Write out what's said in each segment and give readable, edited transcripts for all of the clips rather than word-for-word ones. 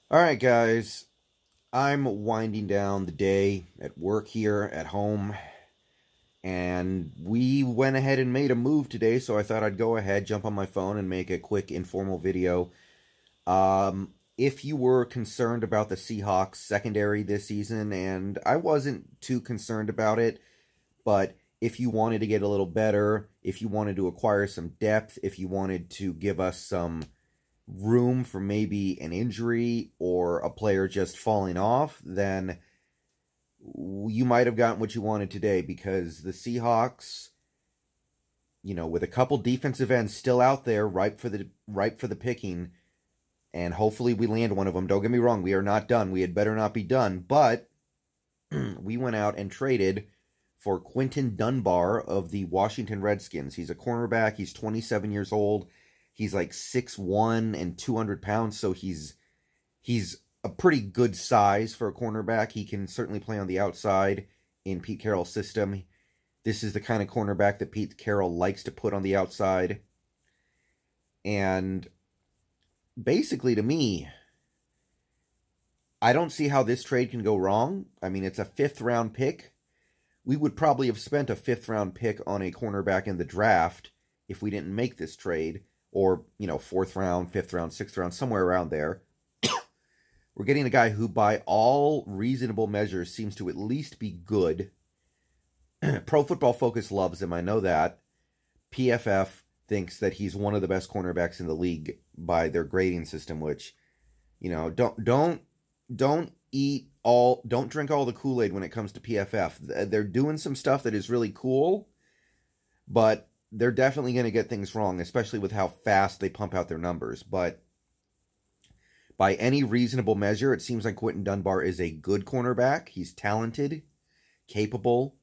All right, guys. I'm winding down the day at work here at home, and we went ahead and made a move today, so I thought I'd go ahead, jump on my phone, and make a quick informal video. If you were concerned about the Seahawks secondary this season, and I wasn't too concerned about it, but if you wanted to get a little better, if you wanted to acquire some depth, if you wanted to give us some room for maybe an injury or a player just falling off, then you might have gotten what you wanted today, because the Seahawks, with a couple defensive ends still out there ripe for the picking, and hopefully we land one of them. Don't get me wrong, we are not done. We had better not be done, but we went out and traded for Quinton Dunbar of the Washington Redskins. He's a cornerback. He's 27 years old. He's like 6'1" and 200 pounds, so he's a pretty good size for a cornerback. He can certainly play on the outside in Pete Carroll's system. This is the kind of cornerback that Pete Carroll likes to put on the outside. And basically, to me, I don't see how this trade can go wrong. I mean, it's a 5th-round pick. We would probably have spent a 5th-round pick on a cornerback in the draft if we didn't make this trade. Or, 4th round, 5th round, 6th round, somewhere around there. We're getting a guy who, by all reasonable measures, seems to at least be good. Pro Football Focus loves him, I know that. PFF thinks that he's one of the best cornerbacks in the league by their grading system, which, don't drink all the Kool-Aid when it comes to PFF. They're doing some stuff that is really cool, but they're definitely going to get things wrong, especially with how fast they pump out their numbers. But by any reasonable measure, it seems like Quinton Dunbar is a good cornerback. He's talented, capable,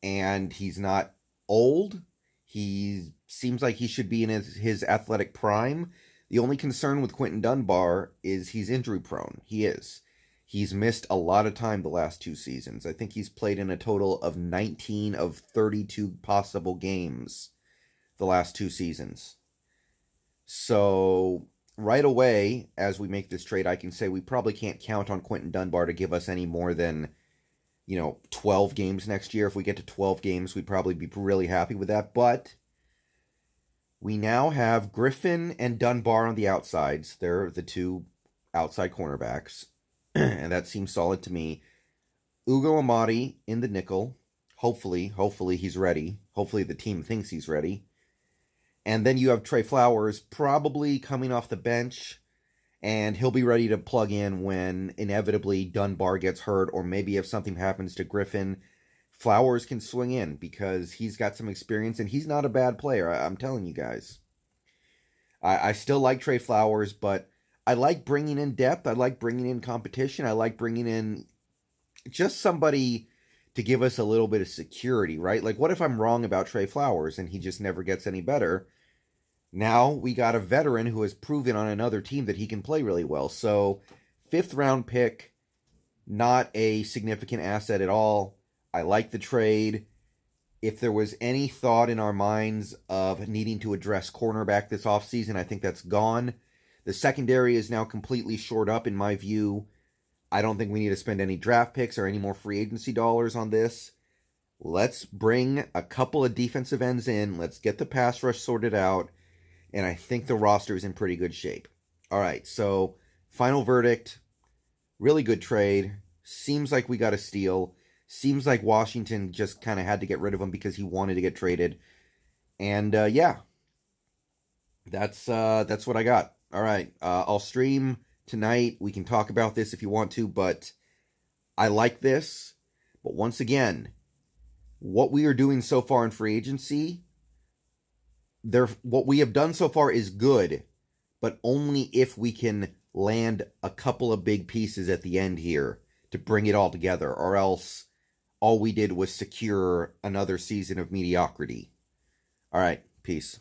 and he's not old. He seems like he should be in his athletic prime. The only concern with Quinton Dunbar is he's injury prone. He is. He's missed a lot of time the last 2 seasons. I think he's played in a total of 19 of 32 possible games the last 2 seasons. So, right away, as we make this trade, I can say we probably can't count on Quinton Dunbar to give us any more than, 12 games next year. If we get to 12 games, we'd probably be really happy with that. But we now have Griffin and Dunbar on the outsides. They're the 2 outside cornerbacks. And that seems solid to me. Ugo Amadi in the nickel. Hopefully he's ready. Hopefully the team thinks he's ready. And then you have Trey Flowers probably coming off the bench, and he'll be ready to plug in when inevitably Dunbar gets hurt, or maybe if something happens to Griffin, Flowers can swing in because he's got some experience and he's not a bad player. I'm telling you guys. I still like Trey Flowers, but I like bringing in depth. I like bringing in competition. I like bringing in just somebody to give us a little bit of security, right? Like, what if I'm wrong about Trey Flowers and he just never gets any better? Now we got a veteran who has proven on another team that he can play really well. So, 5th-round pick, not a significant asset at all. I like the trade. If there was any thought in our minds of needing to address cornerback this offseason, I think that's gone. The secondary is now completely shored up, in my view. I don't think we need to spend any draft picks or any more free agency dollars on this. Let's bring a couple of defensive ends in. Let's get the pass rush sorted out. And I think the roster is in pretty good shape. All right, so final verdict. Really good trade. Seems like we got a steal. Seems like Washington just kind of had to get rid of him because he wanted to get traded. And, yeah. That's what I got. All right, I'll stream tonight. We can talk about this if you want to, but I like this. But once again, what we are doing so far in free agency, what we have done so far is good, but only if we can land a couple of big pieces at the end here to bring it all together, or else all we did was secure another season of mediocrity. All right, peace.